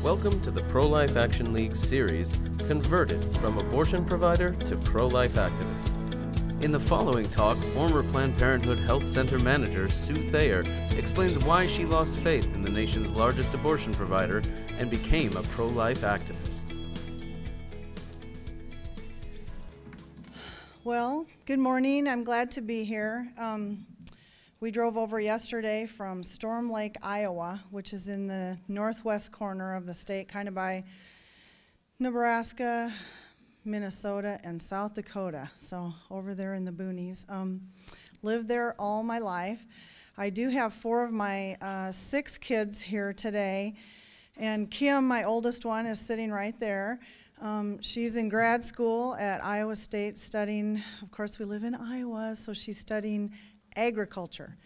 Welcome to the Pro-Life Action League series, Converted from Abortion Provider to Pro-Life Activist. In the following talk, former Planned Parenthood Health Center manager Sue Thayer explains why she lost faith in the nation's largest abortion provider and became a pro-life activist. Well, good morning. I'm glad to be here. We drove over yesterday from Storm Lake, Iowa, which is in the northwest corner of the state, kind of by Nebraska, Minnesota, and South Dakota, so over there in the boonies. Lived there all my life. I do have 4 of my 6 kids here today, and Kim, my oldest one, is sitting right there. She's in grad school at Iowa State studying, of course we live in Iowa, so she's studying agriculture.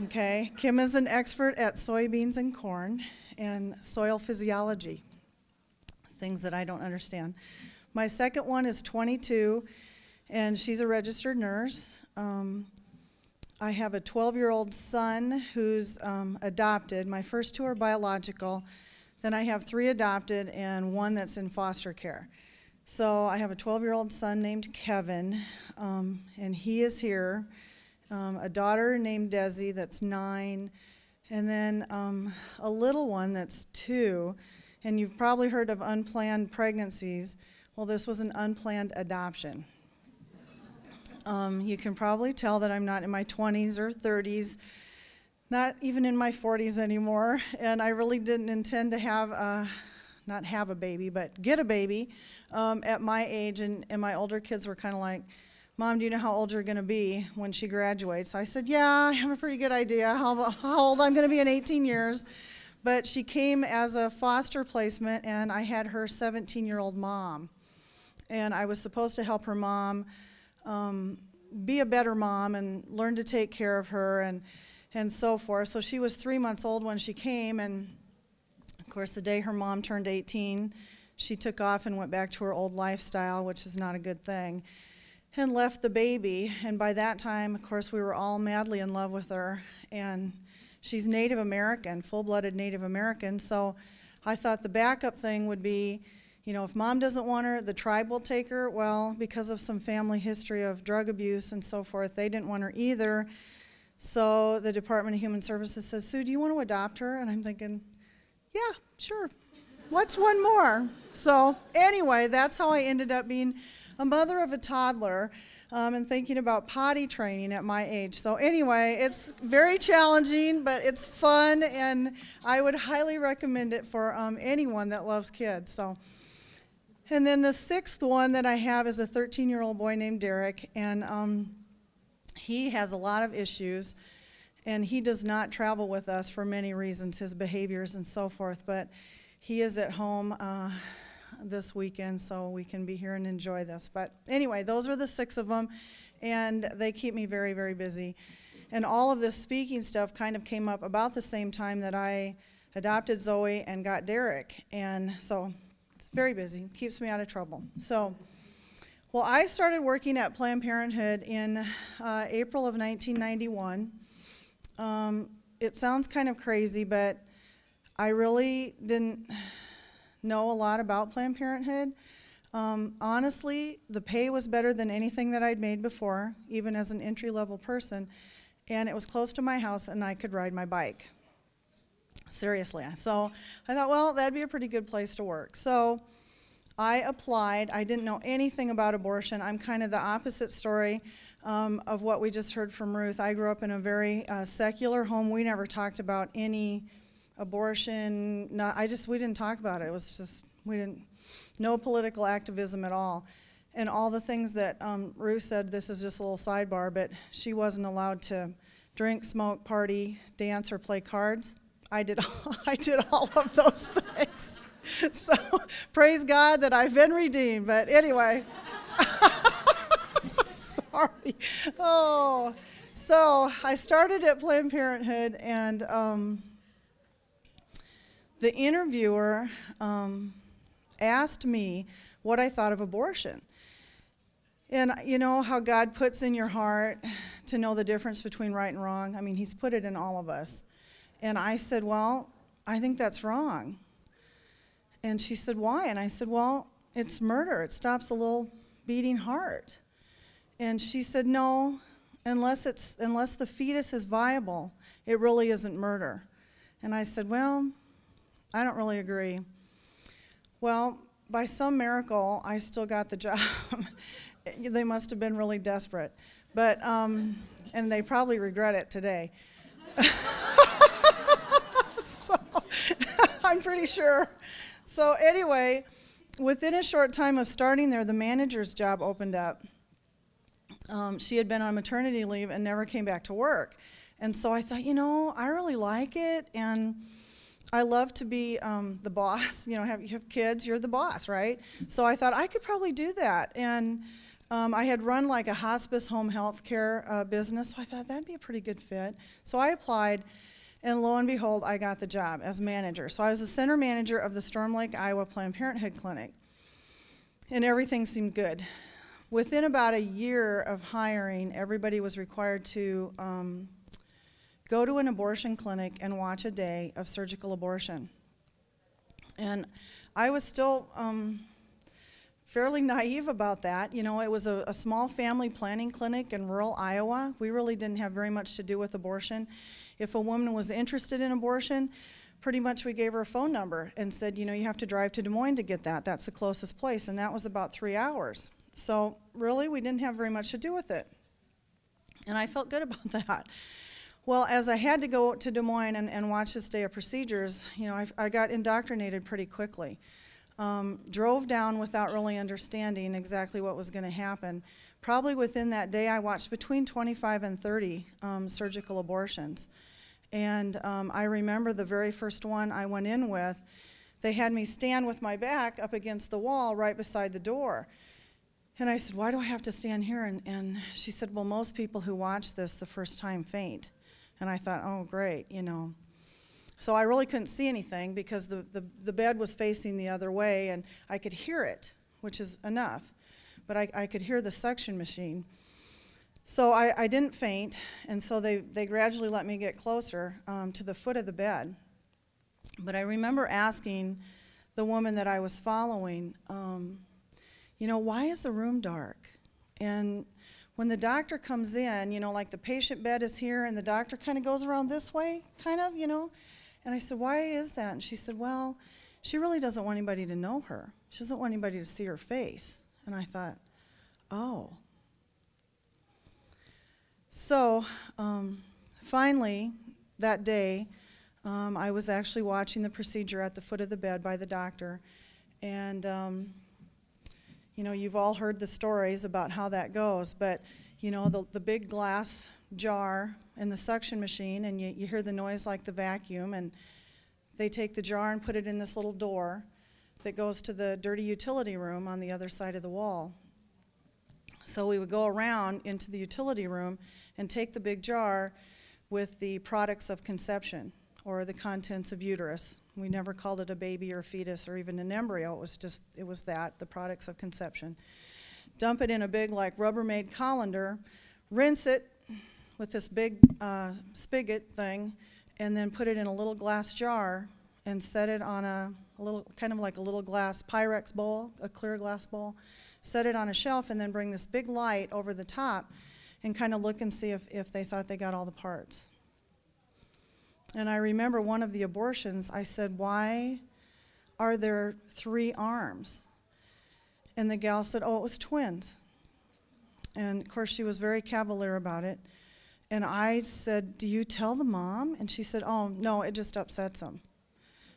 Okay, Kim is an expert at soybeans and corn and soil physiology, things that I don't understand. My second one is 22, and she's a registered nurse. I have a 12-year-old son who's adopted. My first 2 are biological. Then I have 3 adopted and 1 that's in foster care. So I have a 12-year-old son named Kevin, and he is here. A daughter named Desi that's 9, and then a little one that's 2. And you've probably heard of unplanned pregnancies. Well, this was an unplanned adoption. You can probably tell that I'm not in my 20s or 30s, not even in my 40s anymore, and I really didn't intend to have not have a baby, but get a baby at my age, and my older kids were kind of like, Mom, do you know how old you're going to be when she graduates? I said, yeah, I have a pretty good idea how old I'm going to be in 18 years. But she came as a foster placement, and I had her 17-year-old mom. And I was supposed to help her mom be a better mom and learn to take care of her and so forth. So she was 3 months old when she came, and of course the day her mom turned 18, she took off and went back to her old lifestyle, which is not a good thing, and left the baby. And by that time, of course, we were all madly in love with her. And she's Native American, full-blooded Native American. So I thought the backup thing would be, you know, if Mom doesn't want her, the tribe will take her. Well, because of some family history of drug abuse and so forth, they didn't want her either. So the Department of Human Services says, Sue, do you want to adopt her? And I'm thinking, yeah, sure. What's one more? So anyway, that's how I ended up being a mother of a toddler and thinking about potty training at my age. So anyway, it's very challenging, but it's fun, and I would highly recommend it for anyone that loves kids. So, and then the 6th one that I have is a 13-year-old boy named Derek, and he has a lot of issues, and he does not travel with us for many reasons, his behaviors and so forth, but he is at home this weekend, so we can be here and enjoy this. But anyway, those are the 6 of them, and they keep me very, very busy. And all of this speaking stuff kind of came up about the same time that I adopted Zoe and got Derek, and so it's very busy, keeps me out of trouble. So, well, I started working at Planned Parenthood in April of 1991. It sounds kind of crazy, but I really didn't know a lot about Planned Parenthood. Honestly, the pay was better than anything that I'd made before, even as an entry-level person, and it was close to my house, and I could ride my bike. Seriously. So I thought, well, that'd be a pretty good place to work. So I applied. I didn't know anything about abortion. I'm kind of the opposite story of what we just heard from Ruth. I grew up in a very secular home. We never talked about any abortion. We didn't talk about it. It was just, no political activism at all. And all the things that Ruth said, this is just a little sidebar, but she wasn't allowed to drink, smoke, party, dance, or play cards. I did all of those things. So praise God that I've been redeemed. But anyway, sorry. Oh, so I started at Planned Parenthood, and the interviewer asked me what I thought of abortion. And you know how God puts in your heart to know the difference between right and wrong? I mean, He's put it in all of us. And I said, well, I think that's wrong. And she said, why? And I said, well, it's murder. It stops a little beating heart. And she said, no, unless the fetus is viable, it really isn't murder. And I said, well, I don't really agree. Well, by some miracle, I still got the job. They must have been really desperate. But, and they probably regret it today. So, I'm pretty sure. So anyway, within a short time of starting there, the manager's job opened up. She had been on maternity leave and never came back to work. And so I thought, you know, I really like it, and I love to be the boss. You know, you have kids, you're the boss, right? So I thought I could probably do that. And I had run like a hospice home health care business, so I thought that'd be a pretty good fit. So I applied, and lo and behold, I got the job as manager. So I was the center manager of the Storm Lake, Iowa Planned Parenthood Clinic, and everything seemed good. Within about a year of hiring, everybody was required to go to an abortion clinic and watch a day of surgical abortion. And I was still fairly naive about that. You know, it was a small family planning clinic in rural Iowa. We really didn't have very much to do with abortion. If a woman was interested in abortion, pretty much we gave her a phone number and said, you know, you have to drive to Des Moines to get that. That's the closest place, and that was about 3 hours. So really, we didn't have very much to do with it. And I felt good about that. Well, as I had to go to Des Moines and watch this day of procedures, you know, I got indoctrinated pretty quickly. Drove down without really understanding exactly what was going to happen. Probably within that day, I watched between 25 and 30 surgical abortions. And I remember the very first one I went in with, they had me stand with my back up against the wall right beside the door. And I said, why do I have to stand here? And she said, well, most people who watch this the first time faint. And I thought, oh, great, you know. So I really couldn't see anything because the bed was facing the other way, and I could hear it, which is enough. But I could hear the suction machine. So I didn't faint, and so they gradually let me get closer to the foot of the bed. But I remember asking the woman that I was following, you know, why is the room dark? And when the doctor comes in, you know, like the patient bed is here, and the doctor kind of goes around this way, kind of, you know. And I said, why is that? And she said, well, she really doesn't want anybody to know her. She doesn't want anybody to see her face. And I thought, oh. So finally, that day, I was actually watching the procedure at the foot of the bed by the doctor. And, you know, you've all heard the stories about how that goes. But, you know, the big glass jar and the suction machine, and you hear the noise like the vacuum, and they take the jar and put it in this little door that goes to the dirty utility room on the other side of the wall. So we would go around into the utility room and take the big jar with the products of conception, or the contents of uterus. We never called it a baby or a fetus or even an embryo. It was that, the products of conception. Dump it in a big like Rubbermaid colander, rinse it with this big spigot thing, and then put it in a little glass jar and set it on a little, kind of like a little glass Pyrex bowl, a clear glass bowl. Set it on a shelf, and then bring this big light over the top and kind of look and see if they thought they got all the parts. And I remember one of the abortions, I said, why are there 3 arms? And the gal said, oh, it was twins. And of course, she was very cavalier about it. And I said, do you tell the mom? And she said, oh, no, it just upsets them.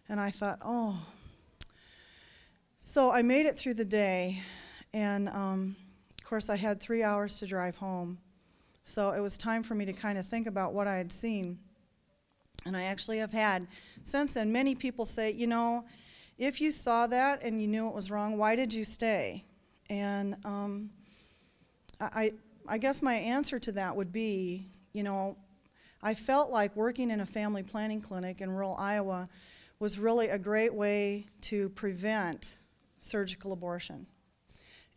And I thought, oh. So I made it through the day, and of course, I had 3 hours to drive home. So it was time for me to kind of think about what I had seen. And I actually have had, since then, many people say, you know, if you saw that and you knew it was wrong, why did you stay? And I guess my answer to that would be, you know, I felt like working in a family planning clinic in rural Iowa was really a great way to prevent surgical abortion.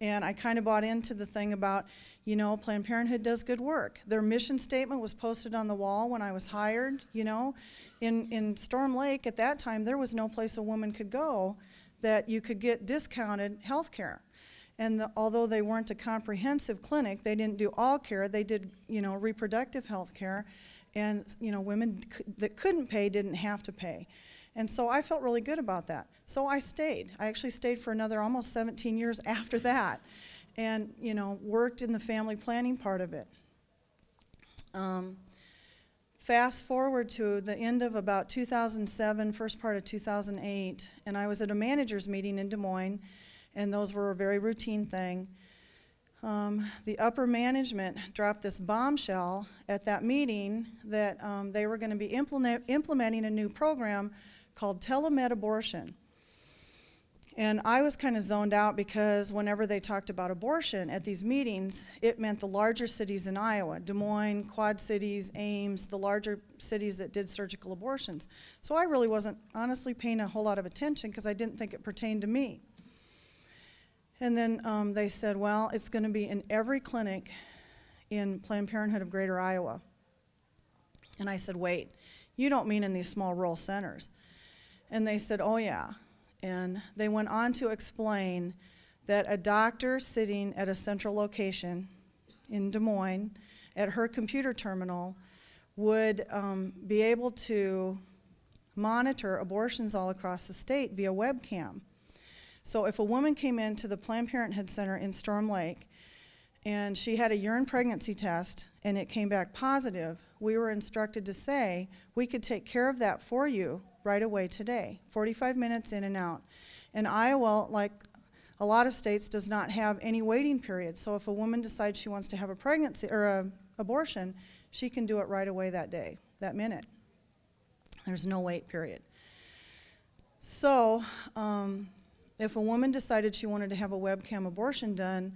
And I kind of bought into the thing about, you know, Planned Parenthood does good work. Their mission statement was posted on the wall when I was hired, you know. In Storm Lake at that time, there was no place a woman could go that you could get discounted health care. And although they weren't a comprehensive clinic, they didn't do all care. They did, reproductive health care. And, women that couldn't pay didn't have to pay. And so I felt really good about that. So I stayed. I actually stayed for another almost 17 years after that and, worked in the family planning part of it. Fast forward to the end of about 2007, first part of 2008, and I was at a manager's meeting in Des Moines, and those were a very routine thing. The upper management dropped this bombshell at that meeting that they were going to be implementing a new program called telemed abortion. And I was kind of zoned out because whenever they talked about abortion at these meetings, it meant the larger cities in Iowa, Des Moines, Quad Cities, Ames, the larger cities that did surgical abortions. So I really wasn't honestly paying a whole lot of attention because I didn't think it pertained to me. And then they said, well, it's going to be in every clinic in Planned Parenthood of Greater Iowa. And I said, wait, you don't mean in these small rural centers? And they said, oh yeah. And they went on to explain that a doctor sitting at a central location in Des Moines at her computer terminal would be able to monitor abortions all across the state via webcam. So if a woman came into the Planned Parenthood Center in Storm Lake and she had a urine pregnancy test and it came back positive, we were instructed to say, we could take care of that for you right away today, 45 minutes in and out. And Iowa, like a lot of states, does not have any waiting period. So if a woman decides she wants to have a pregnancy or an abortion, she can do it right away that day, that minute. There's no wait period. So if a woman decided she wanted to have a webcam abortion done,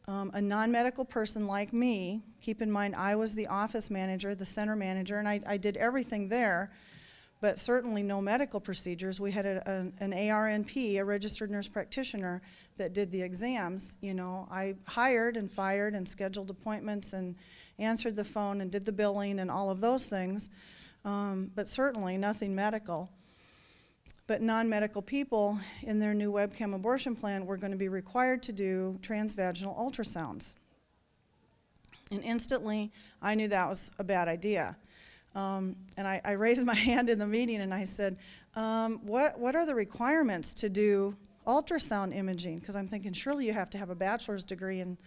a non-medical person like me, keep in mind I was the office manager, the center manager, and I did everything there, but certainly no medical procedures. We had an ARNP, a registered nurse practitioner, that did the exams. I hired and fired and scheduled appointments and answered the phone and did the billing and all of those things, but certainly nothing medical. But non-medical people in their new webcam abortion plan were going to be required to do transvaginal ultrasounds. And instantly, I knew that was a bad idea. And I raised my hand in the meeting and I said, what are the requirements to do ultrasound imaging? Because I'm thinking, surely you have to have a bachelor's degree in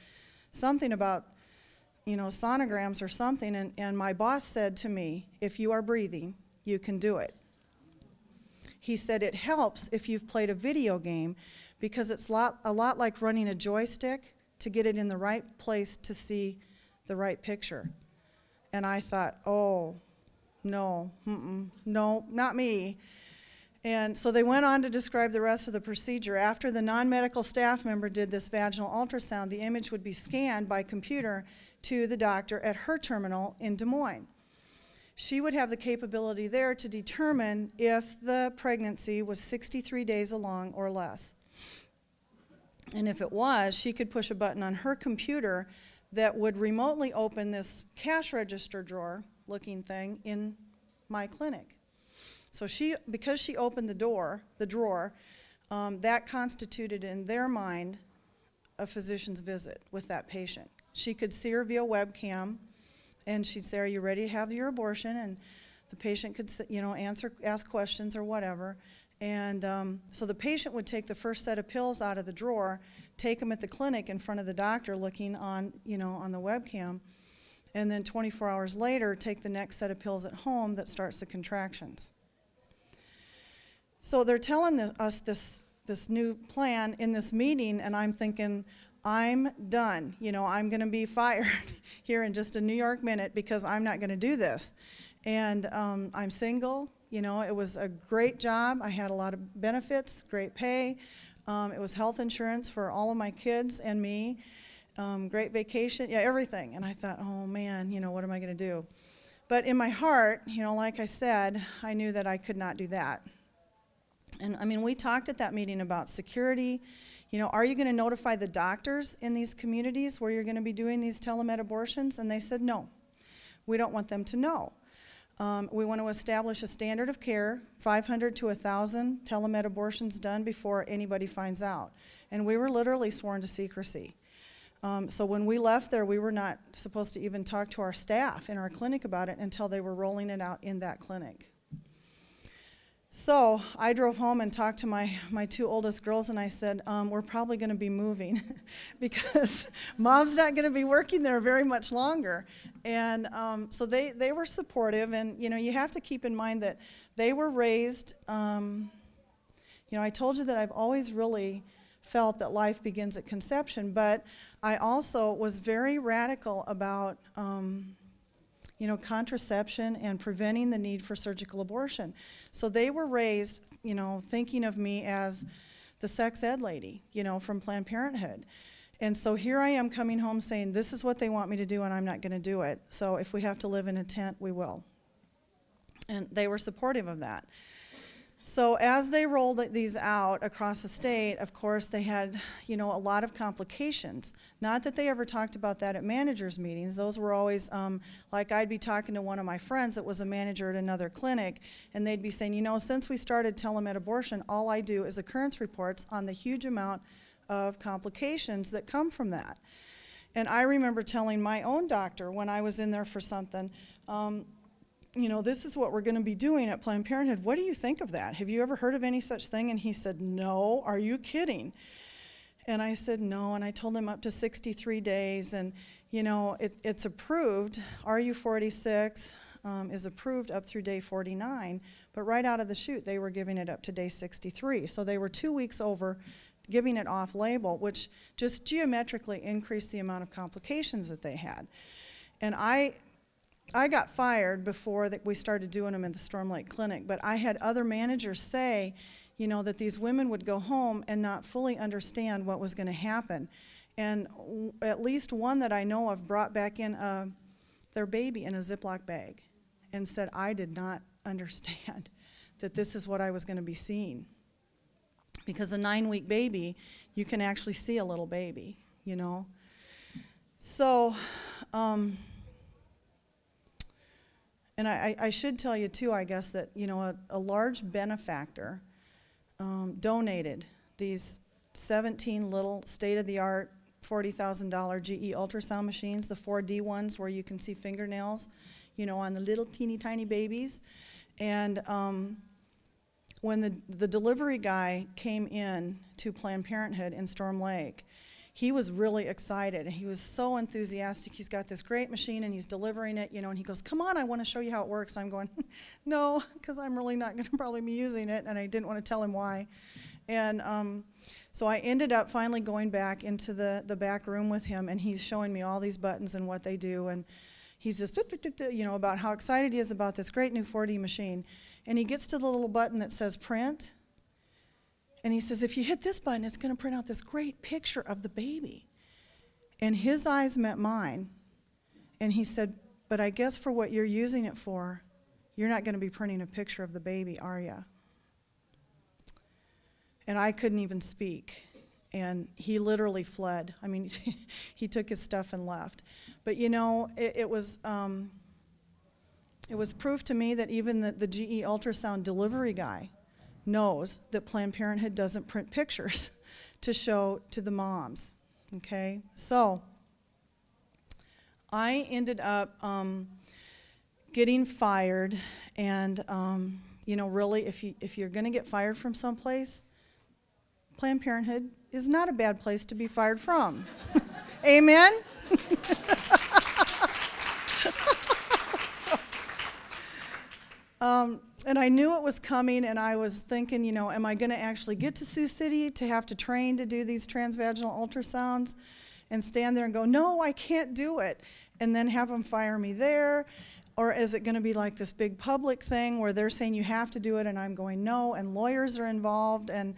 something about, sonograms or something. And my boss said to me, if you are breathing, you can do it. He said it helps if you've played a video game because it's a lot like running a joystick to get it in the right place to see the right picture. And I thought, oh, no, no, not me. And so they went on to describe the rest of the procedure. After the non-medical staff member did this vaginal ultrasound, the image would be scanned by computer to the doctor at her terminal in Des Moines. She would have the capability there to determine if the pregnancy was 63 days along or less. And if it was, she could push a button on her computer that would remotely open this cash register drawer looking thing in my clinic. So because she opened the drawer, that constituted in their mind a physician's visit with that patient. She could see her via webcam. And she'd say, are you ready to have your abortion? And the patient could, ask questions or whatever. And so the patient would take the first set of pills out of the drawer, take them at the clinic in front of the doctor looking on, on the webcam, and then 24 hours later, take the next set of pills at home that starts the contractions. So they're telling us this new plan in this meeting, and I'm thinking, I'm done. I'm going to be fired here in just a New York minute because I'm not going to do this. And I'm single. It was a great job. I had a lot of benefits, great pay. It was health insurance for all of my kids and me. Great vacation, everything. And I thought, oh man, what am I going to do? But in my heart, like I said, I knew that I could not do that. And we talked at that meeting about security. Are you going to notify the doctors in these communities where you're going to be doing these telemed abortions? And they said, no, we don't want them to know. We want to establish a standard of care, 500 to 1,000 telemed abortions done before anybody finds out. And we were literally sworn to secrecy. So when we left there, we were not supposed to even talk to our staff in our clinic about it until they were rolling it out in that clinic. So I drove home and talked to my two oldest girls, and I said, we're probably going to be moving because Mom's not going to be working there very much longer. And so they were supportive, and you have to keep in mind that they were raised, I told you that I've always really felt that life begins at conception, but I also was very radical about contraception and preventing the need for surgical abortion. So they were raised, thinking of me as the sex ed lady, from Planned Parenthood. And so here I am coming home saying, this is what they want me to do and I'm not going to do it. So if we have to live in a tent, we will. And they were supportive of that. So as they rolled these out across the state, of course, they had, a lot of complications. Not that they ever talked about that at managers' meetings. Those were always, like I'd be talking to one of my friends that was a manager at another clinic, and they'd be saying, since we started telemed abortion, all I do is occurrence reports on the huge amount of complications that come from that. And I remember telling my own doctor when I was in there for something, this is what we're going to be doing at Planned Parenthood. What do you think of that? Have you ever heard of any such thing? And he said, no, are you kidding? And I said, no, and I told him up to 63 days, and it's approved. RU46 is approved up through day 49, but right out of the chute, they were giving it up to day 63. So they were 2 weeks over giving it off label, which just geometrically increased the amount of complications that they had. And I got fired before that we started doing them in the Storm Lake Clinic, but I had other managers say, that these women would go home and not fully understand what was going to happen. And at least one that I know of brought back in their baby in a Ziploc bag and said, I did not understand that this is what I was going to be seeing. Because a 9-week baby, you can actually see a little baby, So, and I should tell you too, I guess, that a large benefactor donated these 17 little state-of-the-art $40,000 GE ultrasound machines, the 4D ones where you can see fingernails, on the little teeny tiny babies. And when the delivery guy came in to Planned Parenthood in Storm Lake, he was really excited, and he was so enthusiastic. He's got this great machine, and he's delivering it, and he goes, come on, I want to show you how it works. And I'm going, no, because I'm really not going to probably be using it, and I didn't want to tell him why. And so I ended up finally going back into the back room with him, and he's showing me all these buttons and what they do, and he's just, about how excited he is about this great new 4D machine. And he gets to the little button that says print, and he says, if you hit this button, it's going to print out this great picture of the baby. And his eyes met mine, and he said, but I guess for what you're using it for, you're not going to be printing a picture of the baby, are you? And I couldn't even speak, and he literally fled. I mean, he took his stuff and left. But it was proof to me that even the GE ultrasound delivery guy knows that Planned Parenthood doesn't print pictures to show to the moms, okay? So I ended up getting fired, and really, if you're going to get fired from someplace, Planned Parenthood is not a bad place to be fired from. Amen? And I knew it was coming, and I was thinking, am I going to actually get to Sioux City to have to train to do these transvaginal ultrasounds and stand there and go, no, I can't do it, and then have them fire me there? Or is it going to be like this big public thing where they're saying you have to do it, and I'm going no, and lawyers are involved? And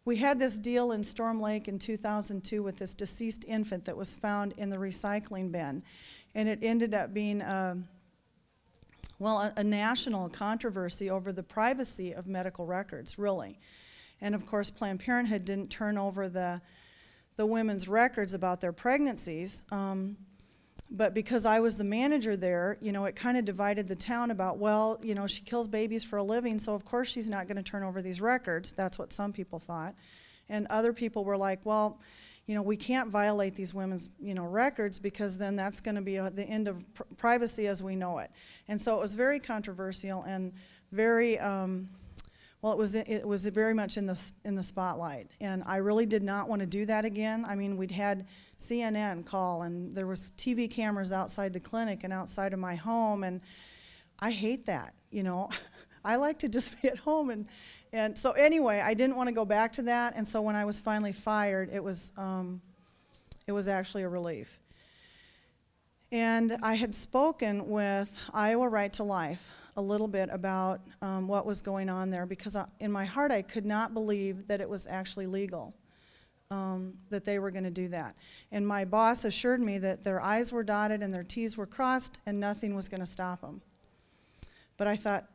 we had this deal in Storm Lake in 2002 with this deceased infant that was found in the recycling bin, and it ended up being a national controversy over the privacy of medical records, really. And of course, Planned Parenthood didn't turn over the women's records about their pregnancies. But because I was the manager there, you know, it kind of divided the town about, well, you know, she kills babies for a living, so of course she's not going to turn over these records. That's what some people thought. And other people were like, well, you know, we can't violate these women's, you know, records, because then that's going to be the end of privacy as we know it. And so it was very controversial and very, well, it was very much in the spotlight. And I really did not want to do that again. I mean, we'd had CNN call, and there was TV cameras outside the clinic and outside of my home, and I hate that, you know. I like to just be at home, and so anyway, I didn't want to go back to that, and so when I was finally fired, it was actually a relief. And I had spoken with Iowa Right to Life a little bit about what was going on there, because in my heart I could not believe that it was actually legal, that they were going to do that. And my boss assured me that their I's were dotted and their T's were crossed and nothing was going to stop them. But I thought,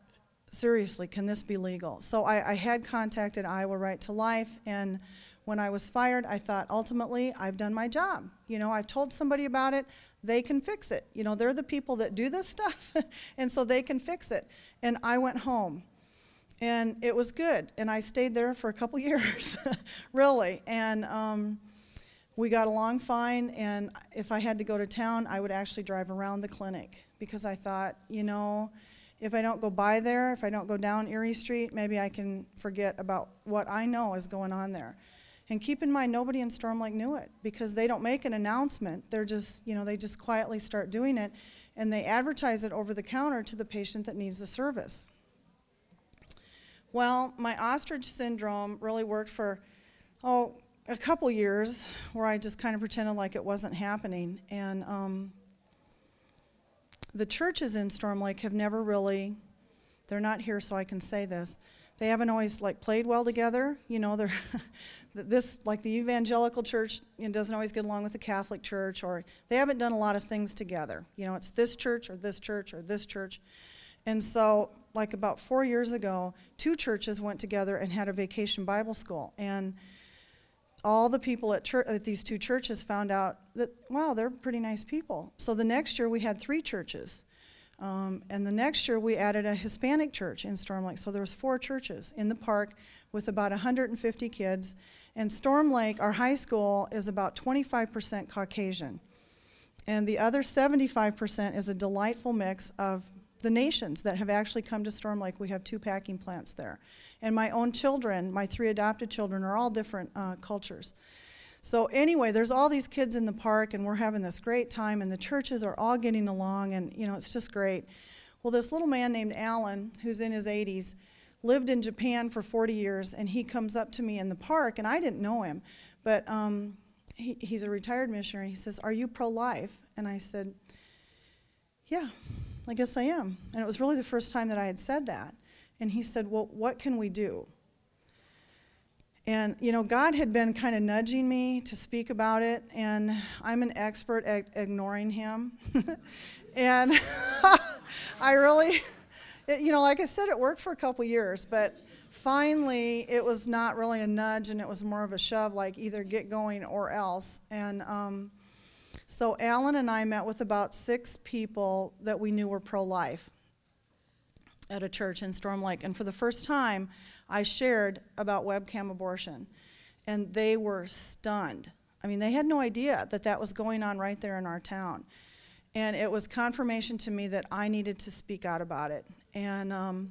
seriously, can this be legal? So I had contacted Iowa Right to Life, and when I was fired, I thought, ultimately, I've done my job. You know, I've told somebody about it, they can fix it. You know, they're the people that do this stuff, and so they can fix it. And I went home, and it was good. And I stayed there for a couple years, really. And we got along fine, and if I had to go to town, I would actually drive around the clinic, because I thought, you know, if I don't go by there, if I don't go down Erie Street, maybe I can forget about what I know is going on there. And keep in mind, nobody in Storm Lake knew it, because they don't make an announcement. They're just, you know, they just quietly start doing it, and they advertise it over the counter to the patient that needs the service. Well, my ostrich syndrome really worked for, a couple years, where I just kind of pretended like it wasn't happening. And the churches in Storm Lake have never really, they're not here so I can say this, they haven't always like played well together. You know, they're like the evangelical church, you know, doesn't always get along with the Catholic church, or they haven't done a lot of things together. You know, it's this church or this church or this church. And so like about 4 years ago, 2 churches went together and had a vacation Bible school. And all the people at these 2 churches found out that, wow, they're pretty nice people. So the next year we had 3 churches. And the next year we added a Hispanic church in Storm Lake. So there was 4 churches in the park with about 150 kids. And Storm Lake, our high school, is about 25% Caucasian. And the other 75% is a delightful mix of the nations that have actually come to Storm Lake. We have 2 packing plants there. And my own children, my 3 adopted children, are all different cultures. So anyway, there's all these kids in the park, and we're having this great time, and the churches are all getting along, and you know, it's just great. Well, this little man named Alan, who's in his 80s, lived in Japan for 40 years, and he comes up to me in the park, and I didn't know him, but he's a retired missionary. He says, "Are you pro-life?" And I said, "Yeah, I guess I am." And it was really the first time that I had said that. And he said, "Well, what can we do?" And, you know, God had been kind of nudging me to speak about it, and I'm an expert at ignoring him. And I really, you know, like I said, it worked for a couple years, but finally it was not really a nudge, and it was more of a shove, like either get going or else. And so Alan and I met with about 6 people that we knew were pro-life at a church in Storm Lake. And for the first time, I shared about webcam abortion, and they were stunned. I mean, they had no idea that that was going on right there in our town. And it was confirmation to me that I needed to speak out about it. And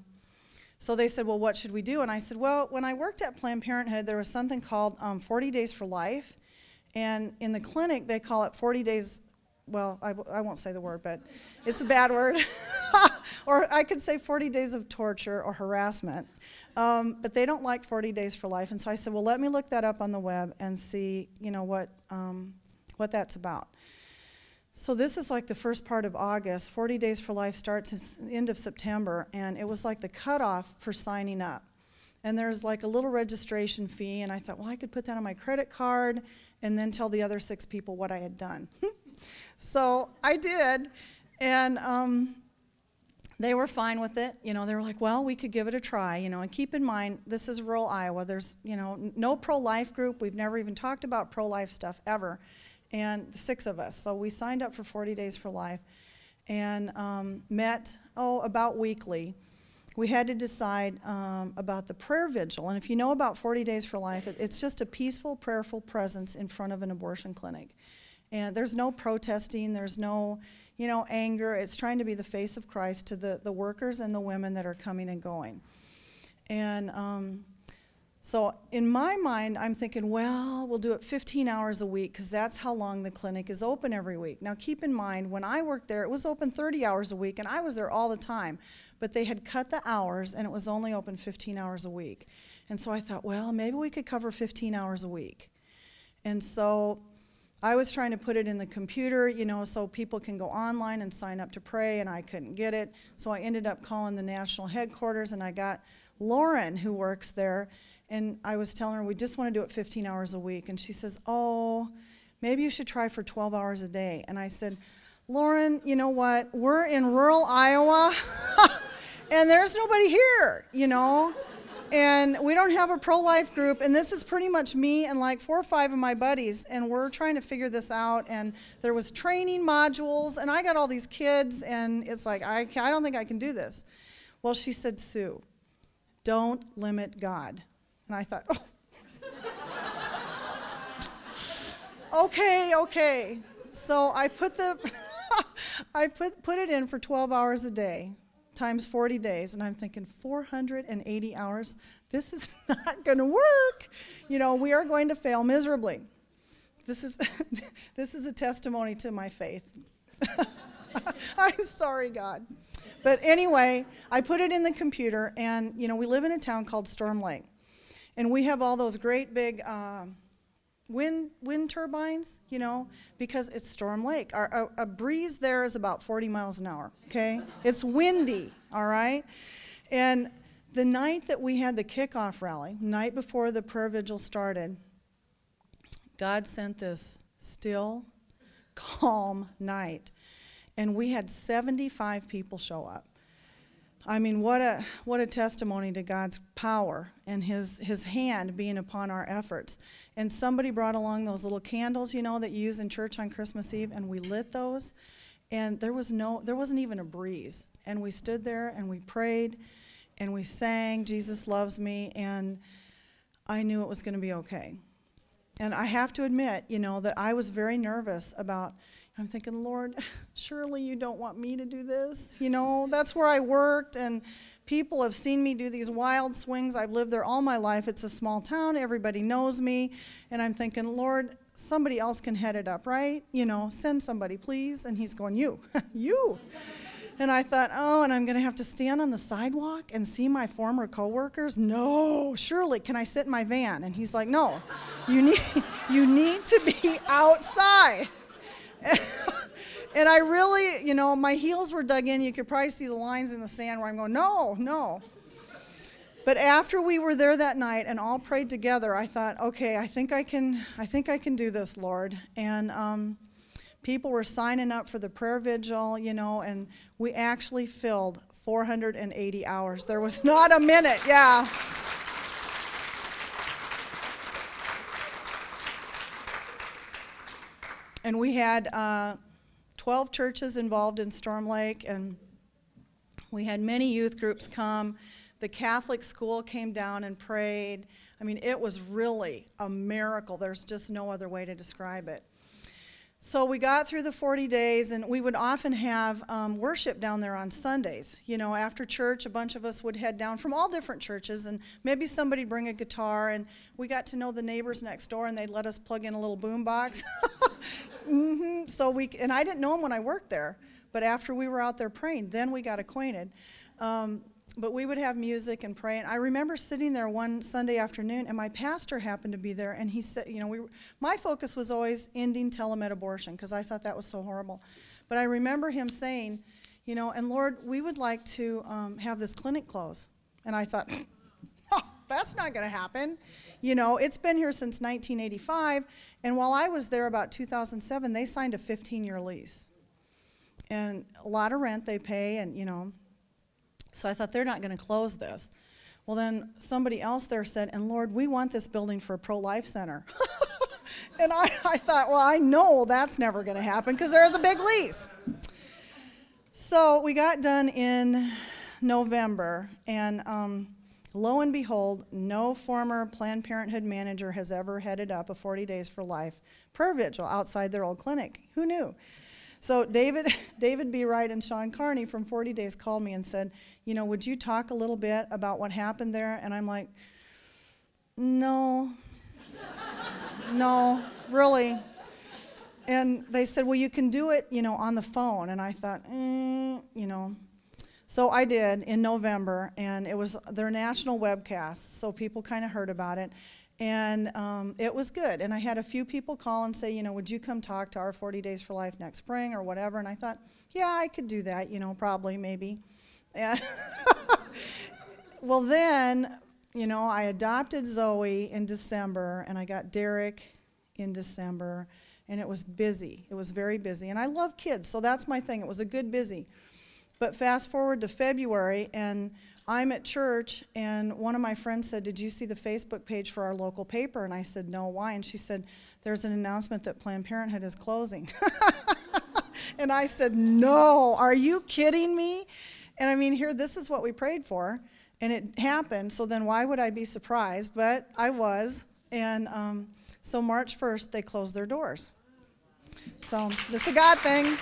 so they said, "Well, what should we do?" And I said, "Well, when I worked at Planned Parenthood, there was something called 40 Days for Life. And in the clinic, they call it 40 days, well, I won't say the word, but it's a bad word. Or I could say 40 days of torture or harassment. But they don't like 40 Days for Life. And so I said, well, let me look that up on the web and see, you know, what that's about. So this is like the first part of August. 40 Days for Life starts at the end of September, and it was like the cutoff for signing up. And there's like a little registration fee, and I thought, well, I could put that on my credit card and then tell the other 6 people what I had done. So I did, and they were fine with it. You know, they were like, well, we could give it a try, you know, and keep in mind, this is rural Iowa. There's, you know, no pro-life group. We've never even talked about pro-life stuff ever. and 6 of us. So we signed up for 40 Days for Life and met, about weekly. We had to decide about the prayer vigil. And if you know about 40 Days for Life, it's just a peaceful, prayerful presence in front of an abortion clinic. And there's no protesting, there's no, anger. It's trying to be the face of Christ to the workers and the women that are coming and going. And so in my mind, I'm thinking, well, we'll do it 15 hours a week because that's how long the clinic is open every week. Now keep in mind, when I worked there, it was open 30 hours a week, and I was there all the time. But they had cut the hours, and it was only open 15 hours a week. And so I thought, well, maybe we could cover 15 hours a week. And so I was trying to put it in the computer, so people can go online and sign up to pray, and I couldn't get it. So I ended up calling the national headquarters, and I got Lauren, who works there, and I was telling her, we just want to do it 15 hours a week. And she says, oh, maybe you should try for 12 hours a day. And I said, Lauren, you know what? We're in rural Iowa, and there's nobody here, and we don't have a pro-life group, and this is pretty much me and like 4 or 5 of my buddies, and we're trying to figure this out, and there was training modules, and I got all these kids, and it's like, I don't think I can do this. Well, she said, Sue, don't limit God. And I thought, okay. So I put I put it in for 12 hours a day, times 40 days, and I'm thinking 480 hours, this is not going to work. We are going to fail miserably. This is a testimony to my faith. I'm sorry, God. But anyway, I put it in the computer, and we live in a town called Storm Lake, and we have all those great big wind turbines, because it's Storm Lake. A breeze there is about 40 miles an hour, okay? It's windy, all right? And the night that we had the kickoff rally, night before the prayer vigil started, God sent this still, calm night. And we had 75 people show up. I mean, what a testimony to God's power and his hand being upon our efforts. And somebody brought along those little candles, that you use in church on Christmas Eve, and we lit those, and there wasn't even a breeze. And we stood there and we prayed and we sang Jesus Loves Me, and I knew it was going to be okay. And I have to admit, that I was very nervous about, I'm thinking, Lord, surely you don't want me to do this. That's where I worked, and people have seen me do these wild swings. I've lived there all my life. It's a small town. Everybody knows me. And I'm thinking, Lord, somebody else can head it up, right? Send somebody, please. And he's going, you, you. And I thought, and I'm going to have to stand on the sidewalk and see my former coworkers? No, surely, can I sit in my van? And he's like, no, you need to be outside. And I really, my heels were dug in. You could probably see the lines in the sand where I'm going, no. But after we were there that night and all prayed together, I thought, okay, I think I can do this, Lord. And people were signing up for the prayer vigil, and we actually filled 480 hours. There was not a minute, yeah. And we had 12 churches involved in Storm Lake, and we had many youth groups come. The Catholic school came down and prayed. I mean, it was really a miracle. There's just no other way to describe it. So we got through the 40 days, and we would often have worship down there on Sundays. After church, a bunch of us would head down from all different churches, and maybe somebody'd bring a guitar, and we got to know the neighbors next door, and they'd let us plug in a little boom box. So and I didn't know them when I worked there, but after we were out there praying, then we got acquainted. But we would have music and pray. And I remember sitting there one Sunday afternoon, and my pastor happened to be there, and he said, my focus was always ending telemed abortion, because I thought that was so horrible. But I remember him saying, and Lord, we would like to have this clinic close. And I thought, that's not going to happen. It's been here since 1985, and while I was there about 2007, they signed a 15-year lease. And a lot of rent they pay, and, so I thought, they're not going to close this. Well, then somebody else there said, and Lord, we want this building for a pro-life center. And I thought, well, I know that's never going to happen because there's a big lease. So we got done in November, and lo and behold, no former Planned Parenthood manager has ever headed up a 40 Days for Life prayer vigil outside their old clinic. Who knew? So David B. Wright and Sean Carney from 40 Days called me and said, would you talk a little bit about what happened there? And I'm like, no, really. And they said, well, you can do it, on the phone. And I thought, So I did in November, and it was their national webcast, so people kind of heard about it. And it was good. And I had a few people call and say, would you come talk to our 40 Days for Life next spring or whatever? And I thought, yeah, I could do that, probably, maybe. And well, then, I adopted Zoe in December, and I got Derek in December, and it was busy. It was very busy. And I love kids, so that's my thing. It was a good busy. But fast forward to February, and I'm at church, and one of my friends said, did you see the Facebook page for our local paper? And I said, no, why? And she said, there's an announcement that Planned Parenthood is closing. And I said, no, are you kidding me? And I mean, here, this is what we prayed for, and it happened, so then why would I be surprised? But I was, and so March 1st, they closed their doors. So it's a God thing.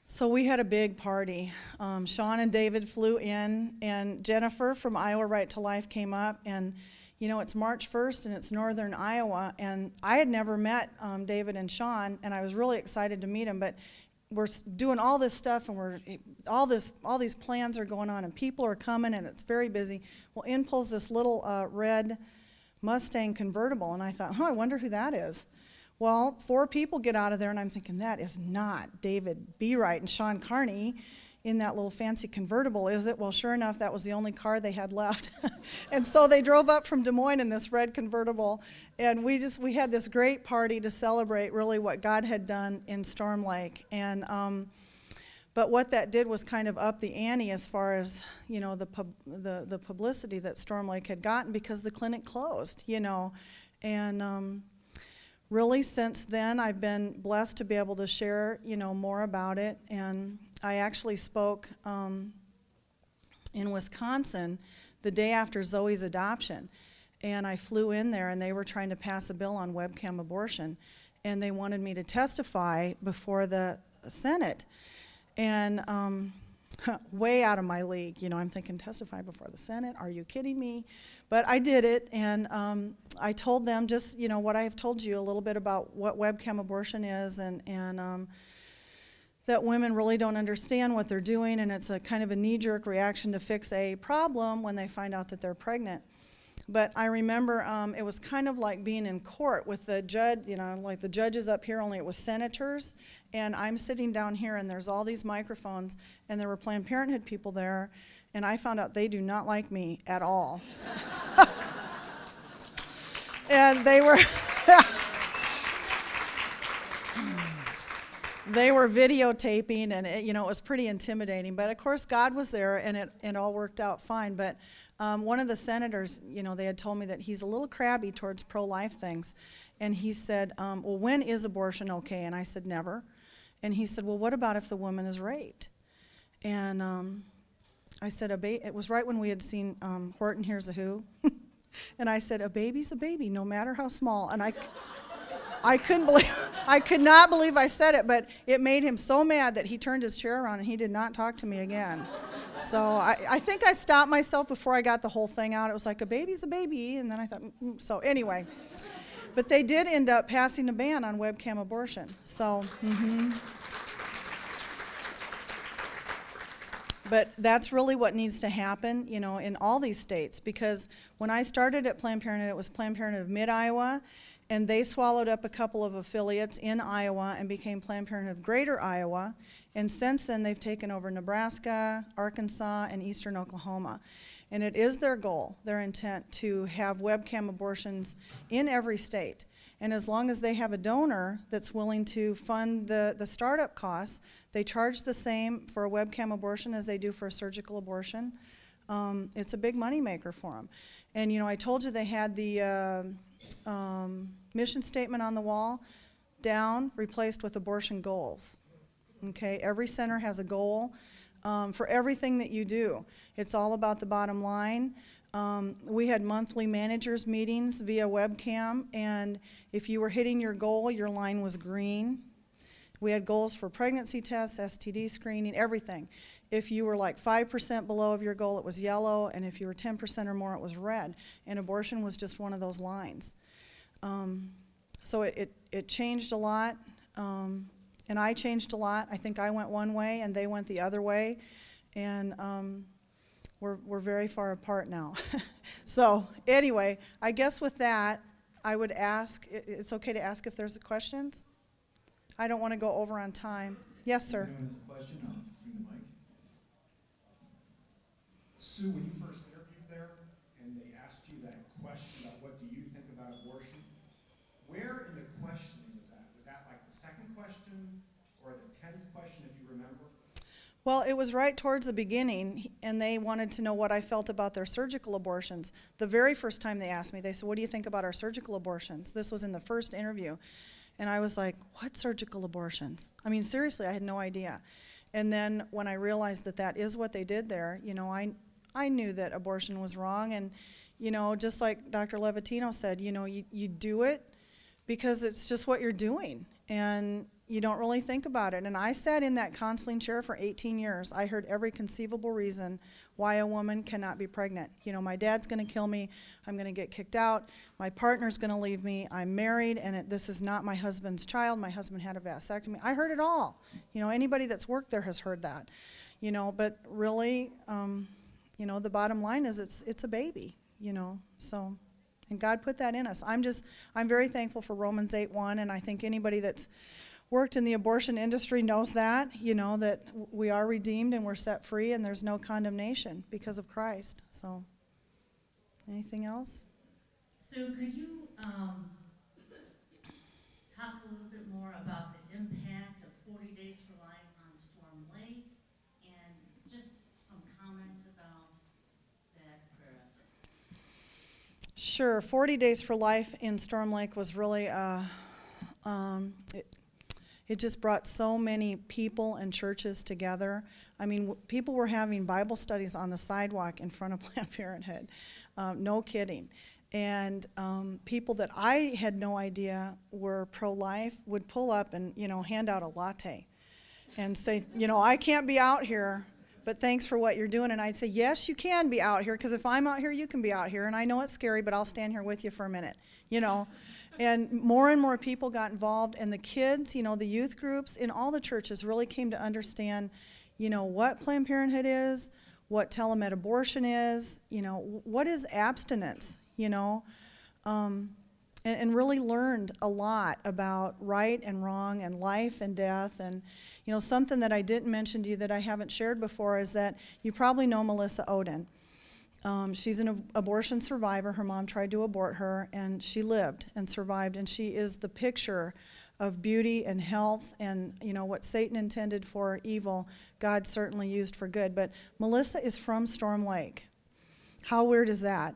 So we had a big party. Sean and David flew in, and Jennifer from Iowa Right to Life came up, and it's March 1st, and it's northern Iowa, and I had never met David and Sean, and I was really excited to meet them, but we're doing all this stuff, and all these plans are going on, and people are coming, and it's very busy. Well, in pulls this little red Mustang convertible, and I thought, I wonder who that is. Well, 4 people get out of there, and I'm thinking, that is not David B. Wright and Sean Carney in that little fancy convertible, is it? Well, sure enough, that was the only car they had left. And so they drove up from Des Moines in this red convertible, and we had this great party to celebrate really what God had done in Storm Lake. And but what that did was kind of up the ante as far as, the publicity that Storm Lake had gotten because the clinic closed, and really, since then, I've been blessed to be able to share, more about it. And I actually spoke in Wisconsin the day after Zoe's adoption. And I flew in there, and they were trying to pass a bill on webcam abortion. And they wanted me to testify before the Senate. And way out of my league. I'm thinking, testify before the Senate? Are you kidding me? But I did it, and I told them just, what I have told you a little bit about what webcam abortion is, and that women really don't understand what they're doing, and it's a kind of a knee-jerk reaction to fix a problem when they find out that they're pregnant. But I remember it was kind of like being in court with the judge, like the judges up here, only it was senators, and I'm sitting down here, and there's all these microphones, and there were Planned Parenthood people there, and I found out they do not like me at all. And they were they were videotaping, and it was pretty intimidating. But of course, God was there, and it all worked out fine. But one of the senators, they had told me that he's a little crabby towards pro-life things, and he said, "Well, when is abortion okay?" And I said, "Never." And he said, "Well, what about if the woman is raped?" And I said, it was right when we had seen Horton Hears a Who. And I said, "A baby's a baby, no matter how small." And I could not believe I said it, but it made him so mad that he turned his chair around and he did not talk to me again. So I think I stopped myself before I got the whole thing out. It was like, a baby's a baby, and then I thought, so anyway. But they did end up passing a ban on webcam abortion. So, But that's really what needs to happen, in all these states, because when I started at Planned Parenthood, it was Planned Parenthood of Mid-Iowa, and they swallowed up a couple of affiliates in Iowa and became Planned Parenthood of Greater Iowa, and since then they've taken over Nebraska, Arkansas, and eastern Oklahoma. And it is their goal, their intent, to have webcam abortions in every state. And as long as they have a donor that's willing to fund the startup costs, they charge the same for a webcam abortion as they do for a surgical abortion. It's a big moneymaker for them. And, you know, I told you they had the mission statement on the wall, down, replaced with abortion goals. Okay, every center has a goal for everything that you do. It's all about the bottom line. We had monthly managers meetings via webcam, and if you were hitting your goal, your line was green. We had goals for pregnancy tests, STD screening, everything. If you were like 5% below of your goal, it was yellow, and if you were 10% or more, it was red. And abortion was just one of those lines. So it changed a lot, and I changed a lot. I think I went one way, and they went the other way, and we're very far apart now. So anyway, I guess with that, I would ask, it's okay to ask if there's questions? I don't want to go over on time. Yes, sir. Question, I'll bring the mic. Sue, when you first interviewed there and they asked you that question about what do you think about abortion, where in the questioning was that? Was that like the second question or the 10th question, if you remember? Well, it was right towards the beginning, and they wanted to know what I felt about their surgical abortions. The very first time they asked me, they said, what do you think about our surgical abortions? This was in the first interview. And I was like, what surgical abortions? I mean, seriously, I had no idea. And then when I realized that that is what they did there, you know, I knew that abortion was wrong. And, you know, just like Dr. Levatino said, you know, you do it because it's just what you're doing. And you don't really think about it. And I sat in that counseling chair for 18 years. I heard every conceivable reason why a woman cannot be pregnant. You know, my dad's going to kill me. I'm going to get kicked out. My partner's going to leave me. I'm married, and this is not my husband's child. My husband had a vasectomy. I heard it all. You know, anybody that's worked there has heard that. You know, but really, you know, the bottom line is it's a baby, you know, so. And God put that in us. I'm very thankful for Romans 8:1, and I think anybody that's worked in the abortion industry knows that, you know, that we are redeemed and we're set free and there's no condemnation because of Christ. So, anything else? So could you talk a little bit more about the impact of 40 Days for Life on Storm Lake and just some comments about that prayer? Sure. 40 Days for Life in Storm Lake was really, it just brought so many people and churches together. I mean, people were having Bible studies on the sidewalk in front of Planned Parenthood. No kidding. And people that I had no idea were pro-life would pull up and, you know, hand out a latte and say, you know, I can't be out here, but thanks for what you're doing. And I'd say, yes, you can be out here, because if I'm out here, you can be out here. And I know it's scary, but I'll stand here with you for a minute, you know. And more people got involved, and the kids, you know, the youth groups in all the churches really came to understand, you know, what Planned Parenthood is, what telemed abortion is, you know, what is abstinence, you know, and really learned a lot about right and wrong and life and death. And, you know, something that I didn't mention to you that I haven't shared before is that you probably know Melissa Oden. She's an abortion survivor. Her mom tried to abort her, and she lived and survived, and she is the picture of beauty and health, and, you know, what Satan intended for evil, God certainly used for good. But Melissa is from Storm Lake. How weird is that?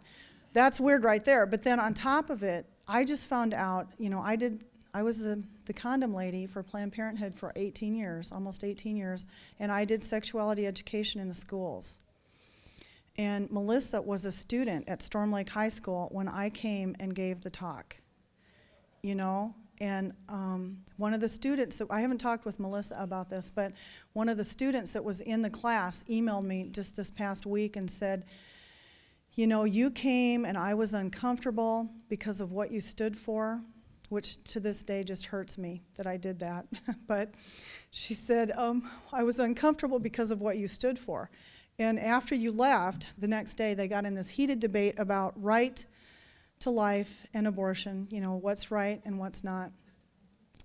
That's weird right there. But then on top of it, I just found out, you know, I was the condom lady for Planned Parenthood for 18 years, almost 18 years, and I did sexuality education in the schools. And Melissa was a student at Storm Lake High School when I came and gave the talk, you know. And one of the students, I haven't talked with Melissa about this, but one of the students that was in the class emailed me just this past week and said, you know, you came and I was uncomfortable because of what you stood for, which to this day just hurts me that I did that. But she said, I was uncomfortable because of what you stood for. And after you left, the next day they got in this heated debate about right to life and abortion, you know, what's right and what's not.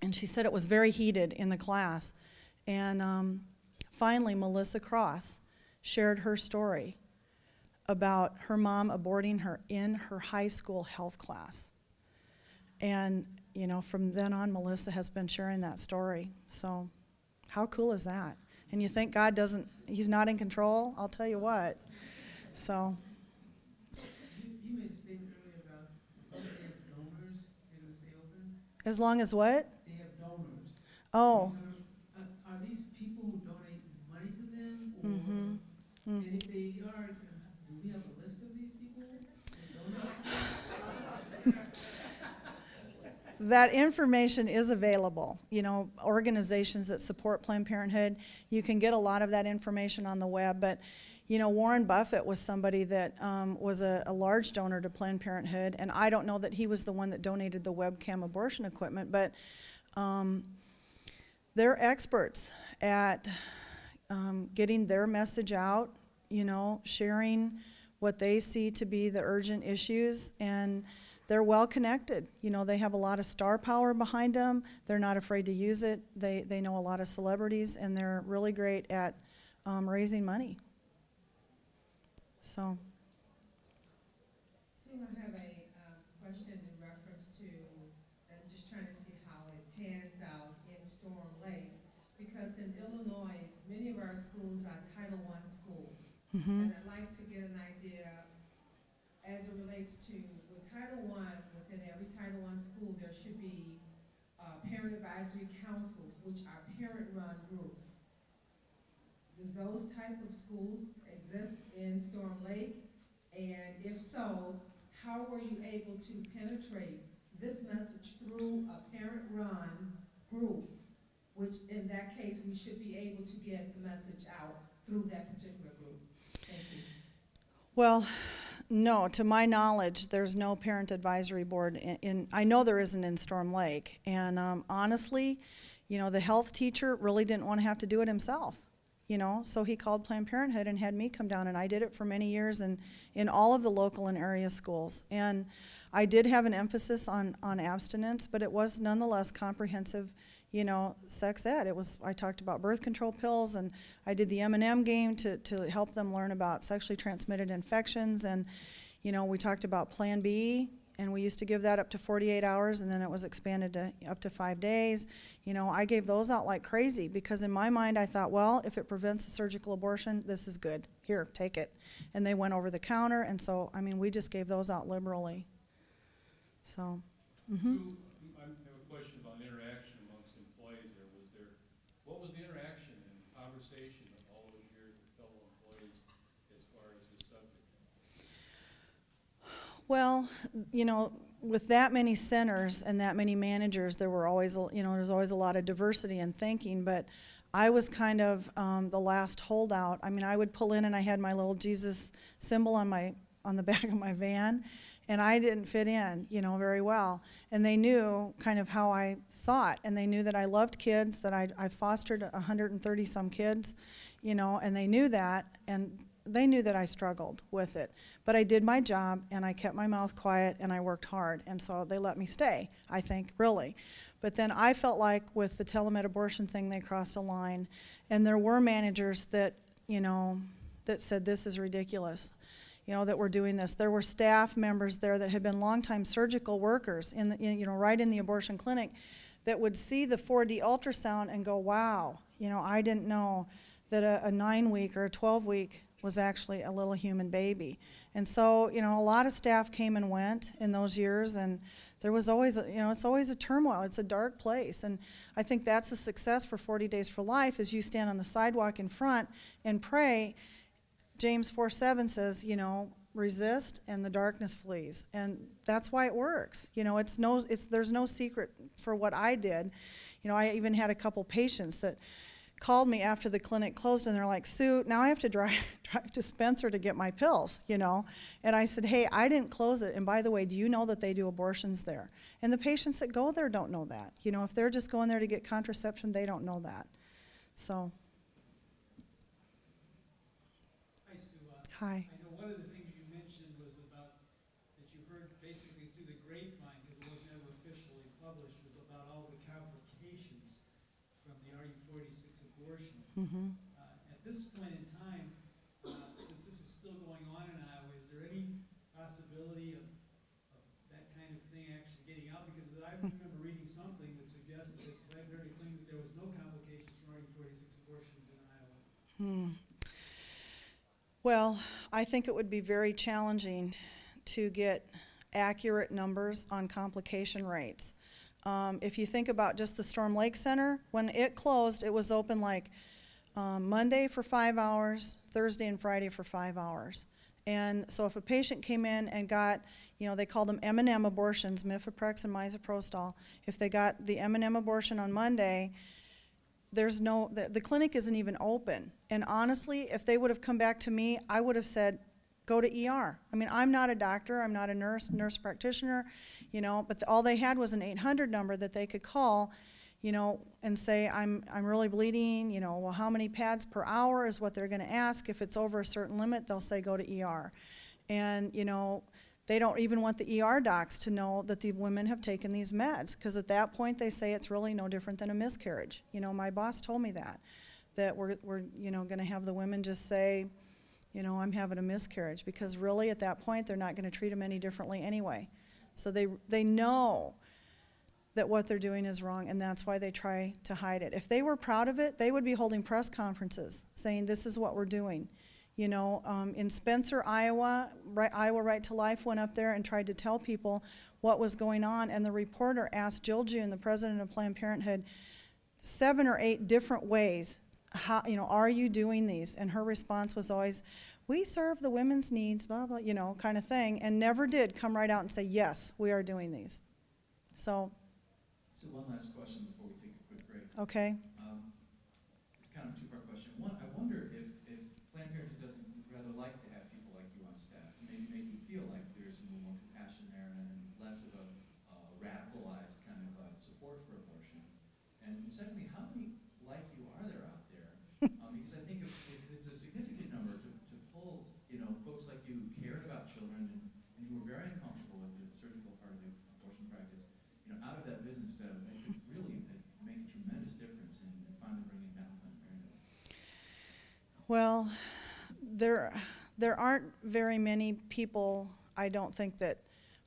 And she said it was very heated in the class. And finally, Melissa Cross shared her story about her mom aborting her in her high school health class. And, you know, from then on, Melissa has been sharing that story. So how cool is that? And you think God doesn't, he's not in control? I'll tell you what. So, You made a statement earlier about as long as they have donors, they're going to stay open. as long as what? They have donors. Oh. Are these people who donate money to them, or Mm-hmm. and if they are, do we have a list of these people that donate? That information is available. You know, organizations that support Planned Parenthood, you can get a lot of that information on the web. But, you know, Warren Buffett was somebody that was a large donor to Planned Parenthood, and I don't know that he was the one that donated the webcam abortion equipment, but they're experts at getting their message out, you know, sharing what they see to be the urgent issues, and they're well connected. You know, they have a lot of star power behind them. They're not afraid to use it. They know a lot of celebrities, and they're really great at raising money. So. Sue, I have a question in reference to, I'm just trying to see how it pans out in Storm Lake, because in Illinois, many of our schools are Title I schools. Mm-hmm. And I'd like to get an idea as it relates to, with Title I, within every Title I school, there should be parent advisory councils, which are parent-run groups. Does those type of schools exist in Storm Lake? And if so, how were you able to penetrate this message through a parent-run group, which in that case, we should be able to get the message out through that particular group? Thank you. Well, no, to my knowledge, there's no parent advisory board I know there isn't in Storm Lake. And honestly, you know, the health teacher really didn't want to have to do it himself. You know, so he called Planned Parenthood and had me come down, and I did it for many years in all of the local and area schools. And I did have an emphasis on abstinence, but it was nonetheless comprehensive, you know, sex ed. I talked about birth control pills, and I did the M&M game to help them learn about sexually transmitted infections, and, you know, we talked about Plan B, and we used to give that up to 48 hours, and then it was expanded to up to 5 days. You know, I gave those out like crazy, because in my mind I thought, well, if it prevents a surgical abortion, this is good. Here, take it. And they went over the counter, and so, I mean, we just gave those out liberally. So, mm-hmm. So, I have a question about interaction amongst employees there. What was the interaction and conversation of all those years with fellow employees as far as this subject? Well, you know, with that many centers and that many managers, there were always, you know, there's always a lot of diversity in thinking, but I was kind of the last holdout. I mean, I would pull in and I had my little Jesus symbol on the back of my van, and I didn't fit in, you know, very well. And they knew kind of how I thought, and they knew that I loved kids, that I fostered 130 some kids, you know, and they knew that, and they knew that I struggled with it. But I did my job, and I kept my mouth quiet, and I worked hard, and so they let me stay, I think, really. But then I felt like with the telemed abortion thing, they crossed a line, and there were managers that, you know, that said this is ridiculous, you know, that we're doing this. There were staff members there that had been longtime surgical workers you know, right in the abortion clinic, that would see the 4D ultrasound and go, wow, you know, I didn't know that a 9-week or a 12-week was actually a little human baby. And so, you know, a lot of staff came and went in those years, and there was always, you know, it's always a turmoil. It's a dark place. And I think that's the success for 40 Days for Life, is you stand on the sidewalk in front and pray. James 4:7 says, you know, resist and the darkness flees. And that's why it works. You know, there's no secret for what I did. You know, I even had a couple patients that called me after the clinic closed, and they're like, Sue, now I have to drive to Spencer to get my pills, you know. And I said, hey, I didn't close it, and by the way, do you know that they do abortions there? And the patients that go there don't know that. You know, if they're just going there to get contraception, they don't know that. So. Hi, Sue. Hi. I know one of the things you mentioned was about, that you heard basically through the grapevine, because it was never officially published, was about all the complications from the RU46 abortions. Mm-hmm. At this point in time, since this is still going on in Iowa, is there any possibility of that kind of thing actually getting out? Because I remember reading something that suggested that Planned Parenthood claimed that there was no complications from RU46 abortions in Iowa. Well, I think it would be very challenging to get accurate numbers on complication rates. If you think about just the Storm Lake Center, when it closed, it was open like Monday for 5 hours, Thursday and Friday for 5 hours. And so if a patient came in and got, you know, they called them M&M abortions, mifeprex and misoprostol. If they got the M&M abortion on Monday, there's no, the clinic isn't even open. And honestly, if they would have come back to me, I would have said, go to ER. I mean, I'm not a doctor, I'm not a nurse practitioner, you know, but all they had was an 800 number that they could call, you know, and say, I'm really bleeding, you know, well, how many pads per hour is what they're gonna ask. If it's over a certain limit, they'll say go to ER. And, you know, they don't even want the ER docs to know that the women have taken these meds, because at that point they say it's really no different than a miscarriage. You know, my boss told me that we're you know, gonna have the women just say, you know, I'm having a miscarriage, because really at that point they're not gonna treat them any differently anyway. So they know that what they're doing is wrong, and that's why they try to hide it. If they were proud of it, they would be holding press conferences saying this is what we're doing. You know, in Spencer, Iowa, Iowa Right to Life went up there and tried to tell people what was going on, and the reporter asked Jill June, the president of Planned Parenthood, 7 or 8 different ways, how, you know, are you doing these? And her response was always, we serve the women's needs, blah, blah, you know, kind of thing, and never did come right out and say, yes, we are doing these. So one last question before we take a quick break. Okay. It's kind of a two-part question. One, I wonder if Planned Parenthood doesn't rather like to have people like you on staff to maybe make you feel like there's a little more compassion there and less of a radicalized kind of support for abortion. And secondly, how many like you are there out there? Because I think if it's a significant number to pull, you know, folks like you who cared about children and who were very uncomfortable with the surgical part of the abortion practice, you know, out of that business, it could really make a tremendous difference in finally bringing down Planned Parenthood. Well, there aren't very many people, I don't think, that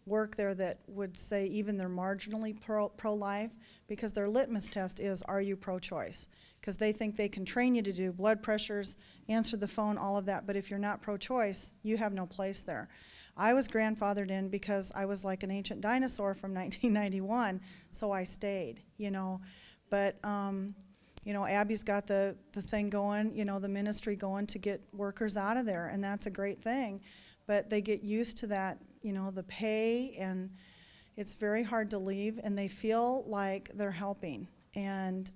work there that would say even they're marginally pro-life, because their litmus test is, are you pro-choice? Because they think they can train you to do blood pressures, answer the phone, all of that, but if you're not pro-choice, you have no place there. I was grandfathered in because I was like an ancient dinosaur from 1991, so I stayed, you know. But, you know, Abby's got the thing going, you know, the ministry going to get workers out of there, and that's a great thing. But they get used to that, you know, the pay, and it's very hard to leave, and they feel like they're helping. And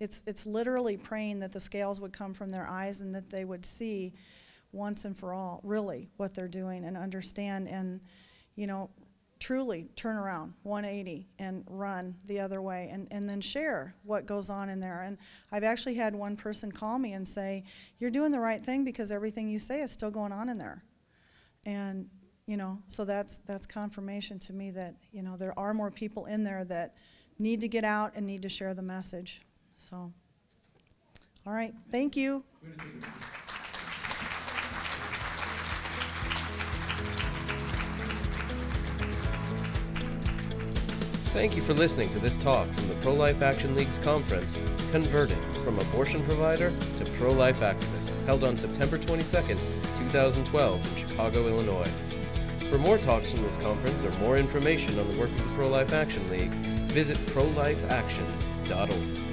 it's literally praying that the scales would come from their eyes and that they would see once and for all, really, what they're doing and understand and, you know, truly turn around 180 and run the other way and then share what goes on in there. And I've actually had one person call me and say, you're doing the right thing because everything you say is still going on in there. And, you know, so that's confirmation to me that, you know, there are more people in there that need to get out and need to share the message. So, all right, thank you. Thank you for listening to this talk from the Pro-Life Action League's conference, Converted from Abortion Provider to Pro-Life Activist, held on September 22nd, 2012 in Chicago, Illinois. For more talks from this conference or more information on the work of the Pro-Life Action League, visit prolifeaction.org.